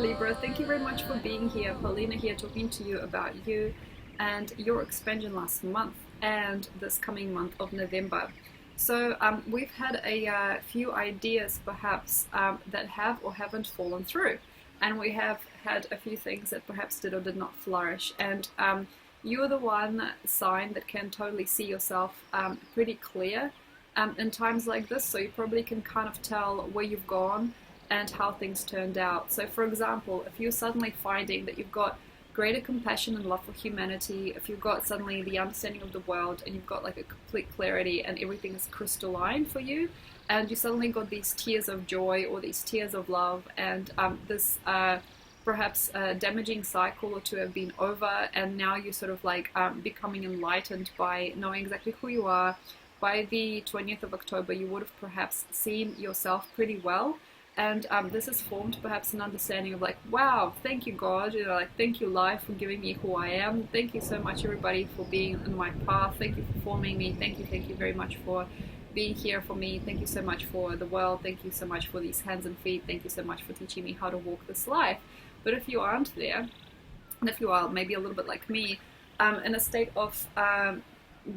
Libra, thank you very much for being here. Polina here talking to you about you and your expansion last month and this coming month of November. So we've had a few ideas perhaps that have or haven't fallen through, and we have had a few things that perhaps did or did not flourish, and you're the one sign that can totally see yourself pretty clear in times like this, so you probably can kind of tell where you've gone and how things turned out. So for example, if you're suddenly finding that you've got greater compassion and love for humanity, if you've got suddenly the understanding of the world and you've got like a complete clarity and everything is crystalline for you, and you suddenly got these tears of joy or these tears of love, and this perhaps damaging cycle or two have been over, and now you're sort of like becoming enlightened by knowing exactly who you are. By the 20th of October, you would have perhaps seen yourself pretty well. And this has formed perhaps an understanding of like, wow, thank you God, like thank you life for giving me who I am. Thank you so much everybody for being in my path. Thank you for forming me. Thank you very much for being here for me. Thank you so much for the world. Thank you so much for these hands and feet. Thank you so much for teaching me how to walk this life. But if you aren't there, and if you are maybe a little bit like me, in a state of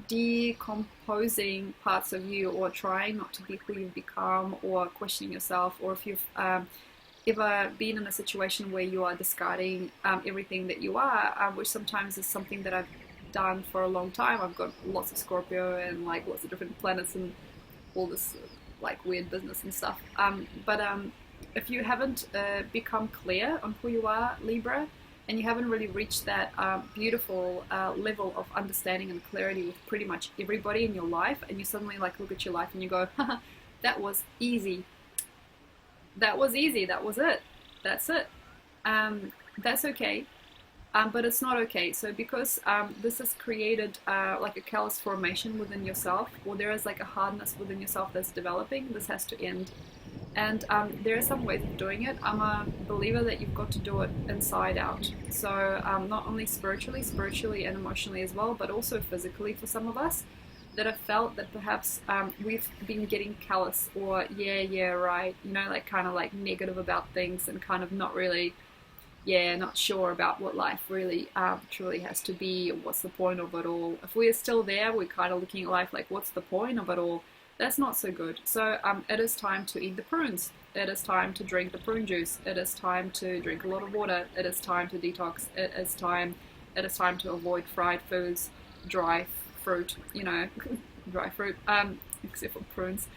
decomposing parts of you, or trying not to be who you've become, or questioning yourself, or if you've ever been in a situation where you are discarding everything that you are, which sometimes is something that I've done for a long time. I've got lots of Scorpio and like lots of different planets and all this like weird business and stuff, but if you haven't become clear on who you are, Libra, and you haven't really reached that beautiful level of understanding and clarity with pretty much everybody in your life, and you suddenly like look at your life and you go, haha, that was easy. That was easy. That was it. That's it. That's okay. But it's not okay. So because this has created like a callous formation within yourself, or there is like a hardness within yourself that's developing, this has to end. And there are some ways of doing it. I'm a believer that you've got to do it inside out. So not only spiritually and emotionally as well, but also physically for some of us that have felt that perhaps we've been getting callous, or yeah, right, you know, like kind of like negative about things, and kind of not really, not sure about what life really truly has to be, or what's the point of it all. If we're still there, we're kind of looking at life like, what's the point of it all? That's not so good. So it is time to eat the prunes. It is time to drink the prune juice. It is time to drink a lot of water. It is time to detox. It is time to avoid fried foods, dry fruit, you know, dry fruit, except for prunes,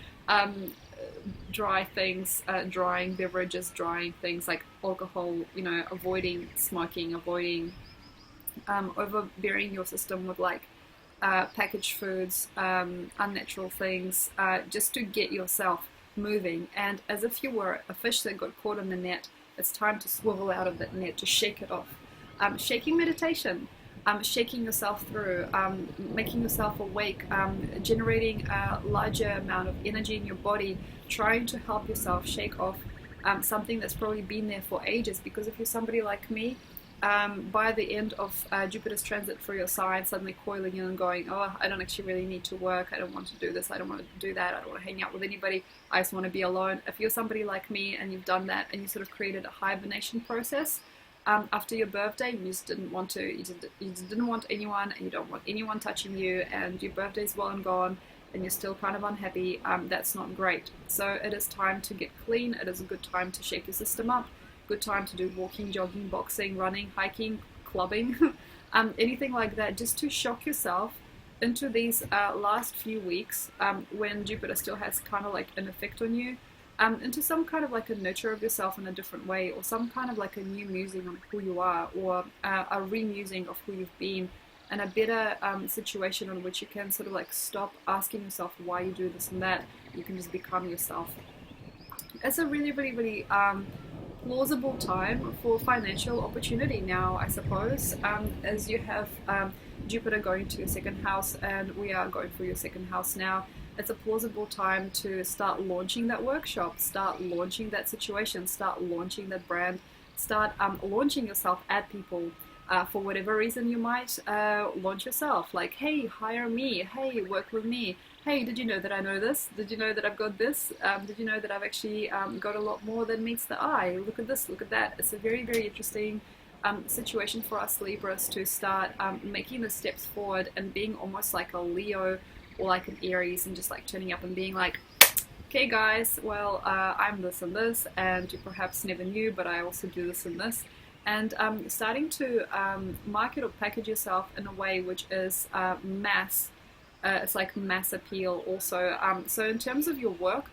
dry things, drying beverages, drying things like alcohol, you know, avoiding smoking, avoiding overbearing your system with like packaged foods, unnatural things, just to get yourself moving. And as if you were a fish that got caught in the net, it's time to swivel out of that net, to shake it off. Shaking meditation, shaking yourself through, making yourself awake, generating a larger amount of energy in your body, trying to help yourself shake off something that's probably been there for ages. Because if you're somebody like me, by the end of Jupiter's transit for your sign, suddenly coiling in and going, oh, I don't actually really need to work, I don't want to do this, I don't want to do that, I don't want to hang out with anybody, I just want to be alone. If you're somebody like me and you've done that, and you sort of created a hibernation process after your birthday, you just didn't want to, you just didn't want anyone, and you don't want anyone touching you, and your birthday's well and gone, and you're still kind of unhappy, that's not great. So it is time to get clean. It is a good time to shake your system up. Good time to do walking, jogging, boxing, running, hiking, clubbing, anything like that, just to shock yourself into these last few weeks when Jupiter still has kind of like an effect on you, into some kind of like a nurture of yourself in a different way, or some kind of like a new musing on who you are, or a remusing of who you've been, and a better situation in which you can sort of like stop asking yourself why you do this and that. You can just become yourself. It's a really plausible time for financial opportunity now, I suppose, as you have Jupiter going to your second house, and we are going for your second house now. It's a plausible time to start launching that workshop, start launching that situation, start launching that brand, start launching yourself at people. For whatever reason, you might launch yourself, like, hey, hire me, hey, work with me, hey, did you know that I know this? Did you know that I've got this? Did you know that I've actually got a lot more than meets the eye? Look at this, look at that. It's a very, very interesting situation for us Libras to start making the steps forward and being almost like a Leo or like an Aries, and just like turning up and being like, okay guys, well, I'm this and this, and you perhaps never knew, but I also do this and this. And starting to market or package yourself in a way which is mass. It's like mass appeal also. So in terms of your work,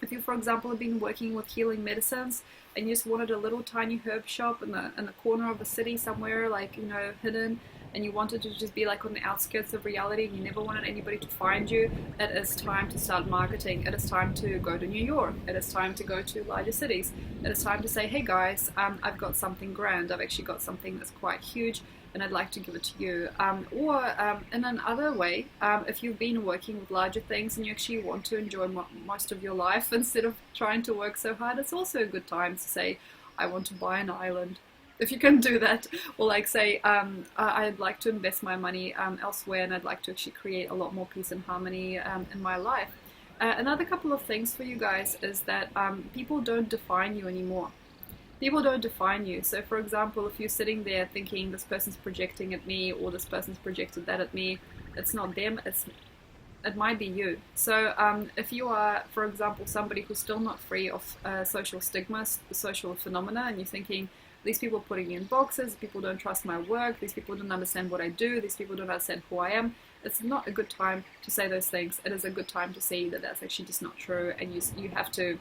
if you, for example, have been working with healing medicines and you just wanted a little tiny herb shop in the corner of the city somewhere, like, you know, hidden, and you wanted to just be like on the outskirts of reality and you never wanted anybody to find you, it is time to start marketing. It is time to go to New York. It is time to go to larger cities. It is time to say, hey guys, I've got something grand. I've actually got something that's quite huge and I'd like to give it to you. Or in another way, if you've been working with larger things and you actually want to enjoy most of your life instead of trying to work so hard, it's also a good time to say, I want to buy an island. If you can do that, or like say, I'd like to invest my money elsewhere and I'd like to actually create a lot more peace and harmony in my life. Another couple of things for you guys is that people don't define you anymore. People don't define you. So for example, if you're sitting there thinking this person's projecting at me or this person's projected that at me, it's not them, it might be you. So if you are, for example, somebody who's still not free of social stigmas, social phenomena, and you're thinking, these people are putting me in boxes, people don't trust my work, these people don't understand what I do, these people don't understand who I am, it's not a good time to say those things. It is a good time to see that that's actually just not true, and you have to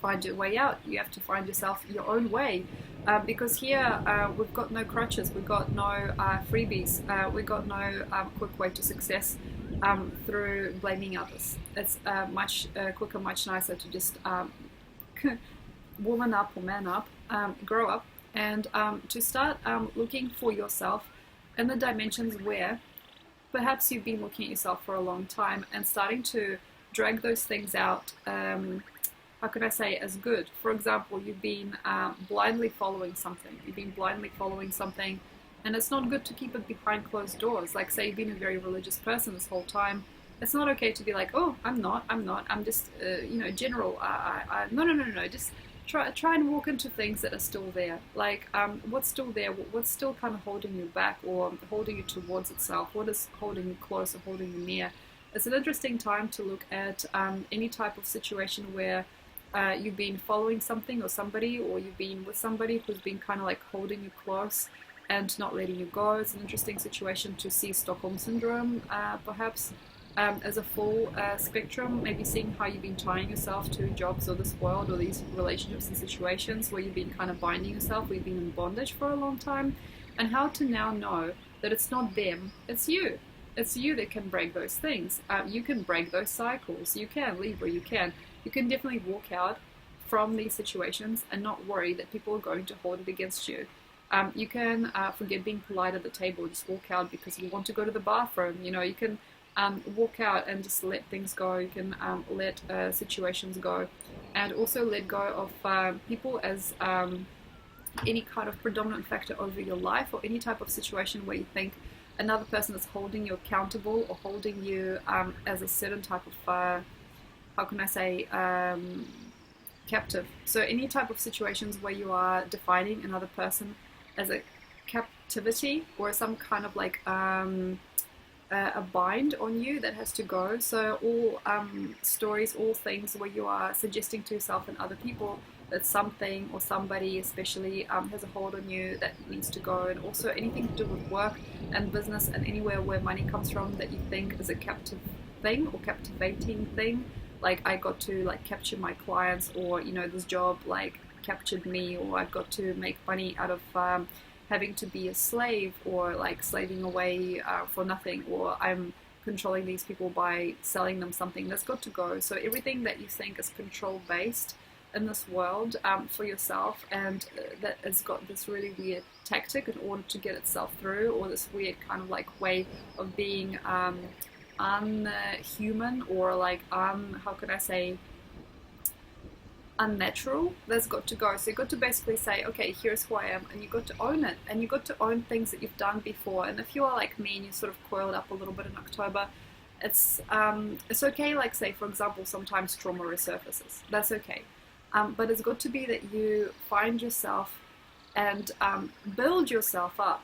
find your way out. You have to find yourself your own way, because here we've got no crutches, we've got no freebies, we've got no quick way to success through blaming others. It's much quicker, much nicer to just woman up or man up, grow up, and to start looking for yourself in the dimensions where perhaps you've been looking at yourself for a long time and starting to drag those things out. How could I say, as good? For example, you've been blindly following something. You've been blindly following something, and it's not good to keep it behind closed doors. Like, say you've been a very religious person this whole time. It's not okay to be like, oh, I'm not, I'm just, general. No. Just try and walk into things that are still there. Like, what's still there? What's still kind of holding you back or holding you towards itself? What is holding you close or holding you near? It's an interesting time to look at any type of situation where you've been following something or somebody, or you've been with somebody who's been kind of like holding you close and not letting you go. It's an interesting situation to see Stockholm Syndrome perhaps as a full spectrum, maybe seeing how you've been tying yourself to jobs or this world or these relationships and situations where you've been kind of binding yourself, where you've been in bondage for a long time, and how to now know that it's not them, it's you. It's you that can break those things. You can break those cycles. You can, Libra, you can. You can definitely walk out from these situations and not worry that people are going to hold it against you. You can forget being polite at the table, just walk out because you want to go to the bathroom. You know, you can walk out and just let things go. You can let situations go, and also let go of people as any kind of predominant factor over your life, or any type of situation where you think another person is holding you accountable or holding you as a certain type of how can I say, captive. So any type of situations where you are defining another person as a captivity or some kind of like a bind on you that has to go. So all stories, all things where you are suggesting to yourself and other people that something or somebody especially has a hold on you that needs to go. And also anything to do with work and business and anywhere where money comes from that you think is a captive thing or captivating thing. Like, I got to like capture my clients, or you know, this job like captured me, or I've got to make money out of having to be a slave, or like slaving away for nothing, or I'm controlling these people by selling them something. That's got to go. So everything that you think is control based in this world for yourself, and that has got this really weird tactic in order to get itself through, or this weird kind of like way of being unhuman, or like how could I say, unnatural, that's got to go. So you've got to basically say, okay, here's who I am, and you've got to own it, and you've got to own things that you've done before. And if you are like me and you sort of coiled up a little bit in October, it's okay, like say for example sometimes trauma resurfaces, that's okay, but it's got to be that you find yourself and build yourself up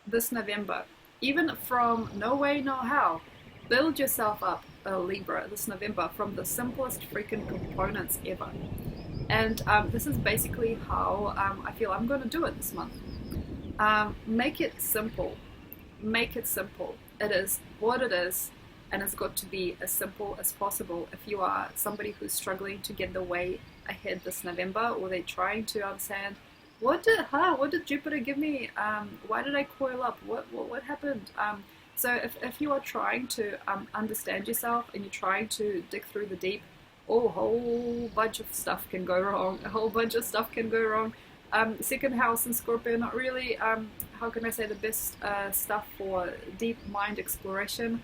this November, even from no way, no how. Build yourself up, Libra, this November from the simplest freaking components ever. And this is basically how I feel I'm going to do it this month. Make it simple. Make it simple. It is what it is, and it's got to be as simple as possible. If you are somebody who's struggling to get the way ahead this November, or they're trying to understand, what did Jupiter give me? Why did I coil up? What happened? So if you are trying to understand yourself and you're trying to dig through the deep, a whole bunch of stuff can go wrong. A whole bunch of stuff can go wrong. Second house in Scorpio, not really, how can I say, the best stuff for deep mind exploration,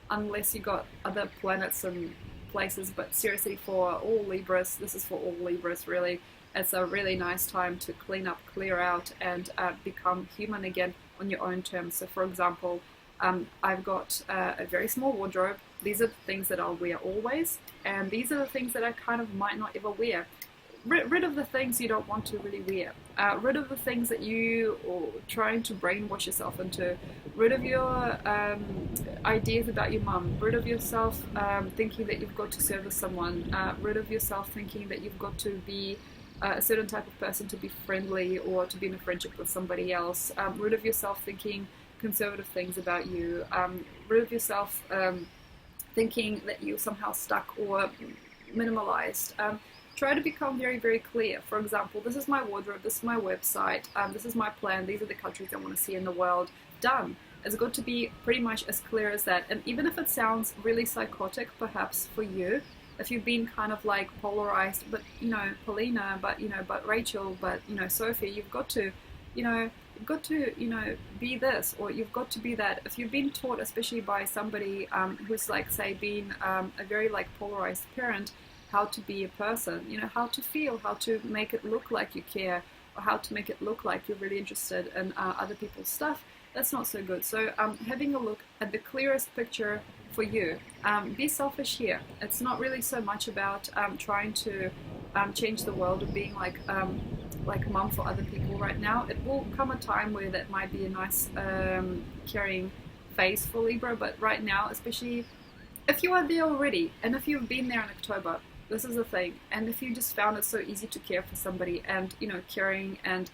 unless you got other planets and places. But seriously, for all Libras, this is for all Libras really, it's a really nice time to clean up, clear out, and become human again on your own terms. So for example, I've got a very small wardrobe. These are the things that I'll wear always, and these are the things that I kind of might not ever wear. Rid of the things you don't want to really wear. Rid of the things that you are trying to brainwash yourself into. Rid of your ideas about your mum. Rid of yourself thinking that you've got to service someone. Rid of yourself thinking that you've got to be a certain type of person to be friendly or to be in a friendship with somebody else. Rid of yourself thinking conservative things about you. Rid of yourself thinking that you're somehow stuck or minimalized. Try to become very, very clear. For example, this is my wardrobe, this is my website, this is my plan, these are the countries I want to see in the world. Done. It's got to be pretty much as clear as that. And even if it sounds really psychotic, perhaps for you, if you've been kind of like polarized, but Polina, but Rachel, but Sophie, you've got to, be this, or you've got to be that. If you've been taught, especially by somebody who's like, say, been a very like polarized parent, how to be a person, how to feel, how to make it look like you care, or how to make it look like you're really interested in other people's stuff, that's not so good. So having a look at the clearest picture for you. Be selfish here. It's not really so much about trying to change the world or being like a mum for other people right now. It will come a time where that might be a nice caring phase for Libra, but right now, especially if you are there already, and if you've been there in October, this is the thing. And if you just found it so easy to care for somebody, and caring, and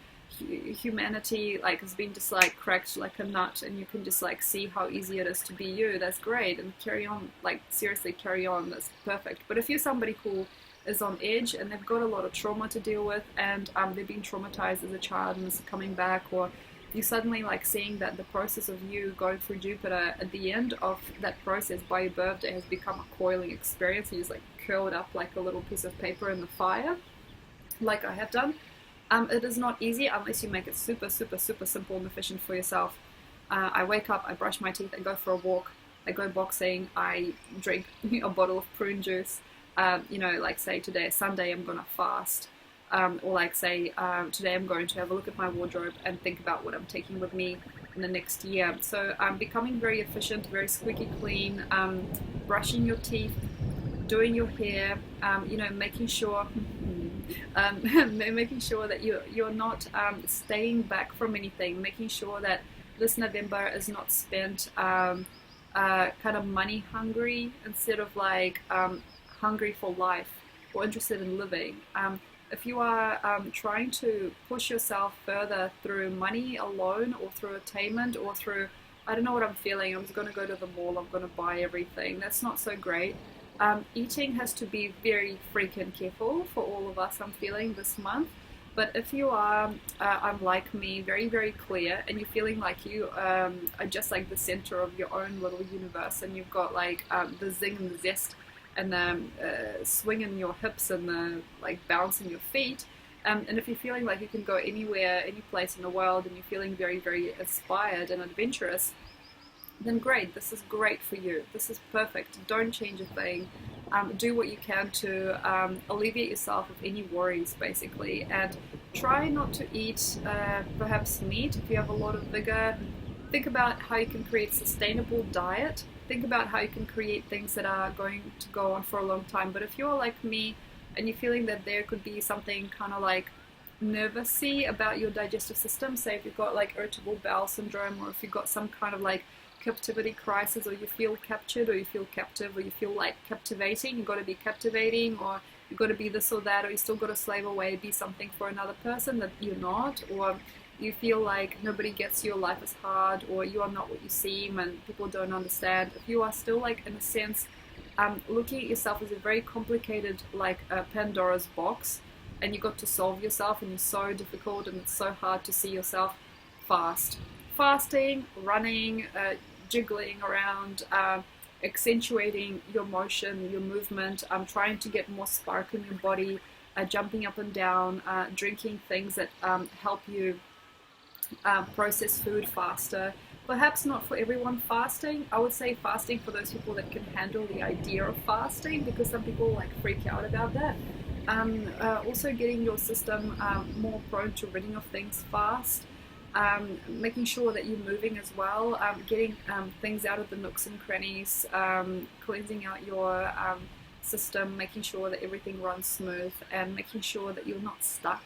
humanity like has been just like cracked like a nut, and you can just like see how easy it is to be you, that's great, and carry on, like seriously carry on, that's perfect. But if you're somebody who is on edge and they've got a lot of trauma to deal with, and they've been traumatized as a child and it's coming back, or you suddenly like seeing that the process of you going through Jupiter at the end of that process by your birthday has become a coiling experience, you just like curled up like a little piece of paper in the fire, like I have done. It is not easy unless you make it super, super, super simple and efficient for yourself. I wake up, I brush my teeth, I go for a walk, I go boxing, I drink a bottle of prune juice. Like say today, Sunday, I'm going to fast. Or like say today I'm going to have a look at my wardrobe and think about what I'm taking with me in the next year. So becoming very efficient, very squeaky clean, brushing your teeth, doing your hair, making sure making sure that you're not staying back from anything, making sure that this November is not spent kind of money hungry instead of like hungry for life or interested in living. If you are trying to push yourself further through money alone, or through attainment, or through, I don't know what I'm feeling, I'm just going to go to the mall, I'm going to buy everything, that's not so great. Eating has to be very freaking careful for all of us, I'm feeling this month. But if you are, unlike me, very, very clear, and you're feeling like you are just like the center of your own little universe, and you've got like the zing and the zest, and the swing in your hips, and the like bounce in your feet, and if you're feeling like you can go anywhere, any place in the world, and you're feeling very, very inspired and adventurous, then great, this is great for you. This is perfect. Don't change a thing. do what you can to alleviate yourself of any worries, basically, and try not to eat perhaps meat if you have a lot of vigor. Think about how you can create sustainable diet. Think about how you can create things that are going to go on for a long time. But if you're like me and you're feeling that there could be something kind of like nervousy about your digestive system, say if you've got like irritable bowel syndrome, or if you've got some kind of like captivity crisis, or you feel captured, or you feel captive, or you feel like captivating, you've got to be captivating, or you've got to be this or that, or you still got to slave away, be something for another person that you're not, or you feel like nobody gets your life as hard, or you are not what you seem and people don't understand. If you are still like in a sense looking at yourself as a very complicated like Pandora's box, and you got to solve yourself, and you're so difficult and it's so hard to see yourself, fasting, running, jiggling around, accentuating your motion, your movement, trying to get more spark in your body, jumping up and down, drinking things that help you process food faster. Perhaps not for everyone fasting. I would say fasting for those people that can handle the idea of fasting, because some people like freak out about that. Also getting your system more prone to ridding of things fast. Making sure that you're moving as well, getting things out of the nooks and crannies, cleansing out your system, making sure that everything runs smooth, and making sure that you're not stuck.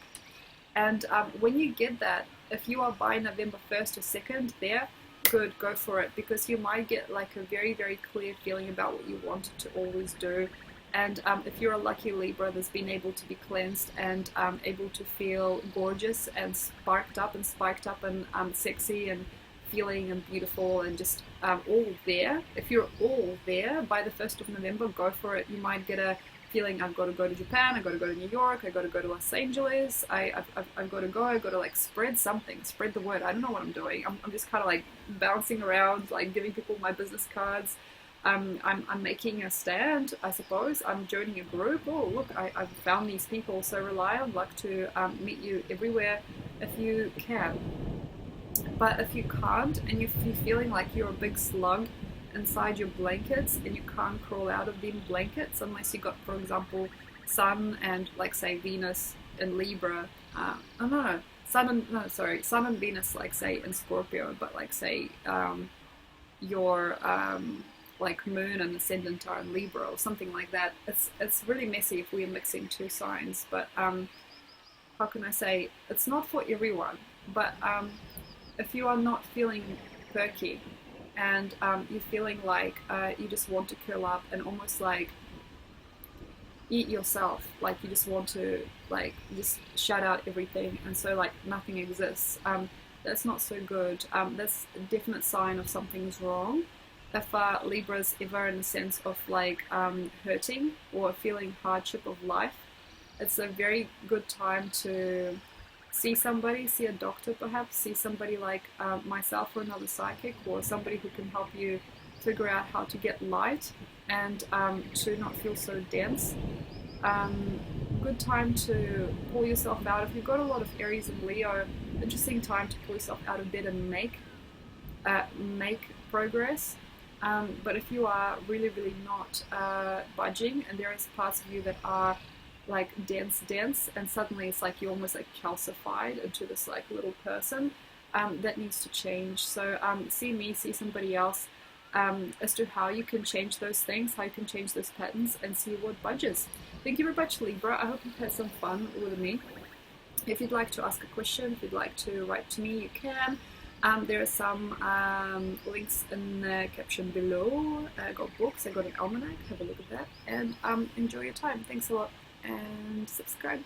And when you get that, if you are by November 1st or 2nd there, good, go for it, because you might get like a very, very clear feeling about what you wanted to always do. And if you're a lucky Libra that's been able to be cleansed and able to feel gorgeous and sparked up and spiked up and sexy and feeling and beautiful and just all there, if you're all there by the 1st of November, go for it. You might get a feeling, I've got to go to Japan, I've got to go to New York, I've got to go to Los Angeles, I've got to go, I've got to like spread something, spread the word. I don't know what I'm doing. I'm just kind of like bouncing around, like giving people my business cards. I'm making a stand, I suppose. I'm joining a group. Oh, look, I've found these people, so rely on luck to meet you everywhere if you can. But if you can't, and you're feeling like you're a big slug inside your blankets and you can't crawl out of them blankets unless you got, for example, Sun and like say Venus in Libra. Sun and Venus, like say in Scorpio, but like say your like Moon and Ascendant are in Libra or something like that. It's really messy if we're mixing two signs, but how can I say, it's not for everyone. But if you are not feeling perky and you're feeling like you just want to curl up and almost like eat yourself, like you just want to like just shut out everything, and so like nothing exists, that's not so good. That's a definite sign of something's wrong. If Libra's ever in the sense of like hurting or feeling hardship of life, it's a very good time to see somebody, see a doctor perhaps, see somebody like myself or another psychic, or somebody who can help you figure out how to get light and to not feel so dense. Good time to pull yourself out. If you've got a lot of Aries and Leo, interesting time to pull yourself out of bed and make progress. But if you are really, really not budging, and there is parts of you that are like dense, and suddenly it's like you're almost like calcified into this like little person, that needs to change. So see me, see somebody else, as to how you can change those things, how you can change those patterns, and see what budges. Thank you very much, Libra. I hope you've had some fun with me. If you'd like to ask a question, if you'd like to write to me, you can. There are some links in the caption below. I got books, I got an almanac, have a look at that, and enjoy your time. Thanks a lot, and subscribe.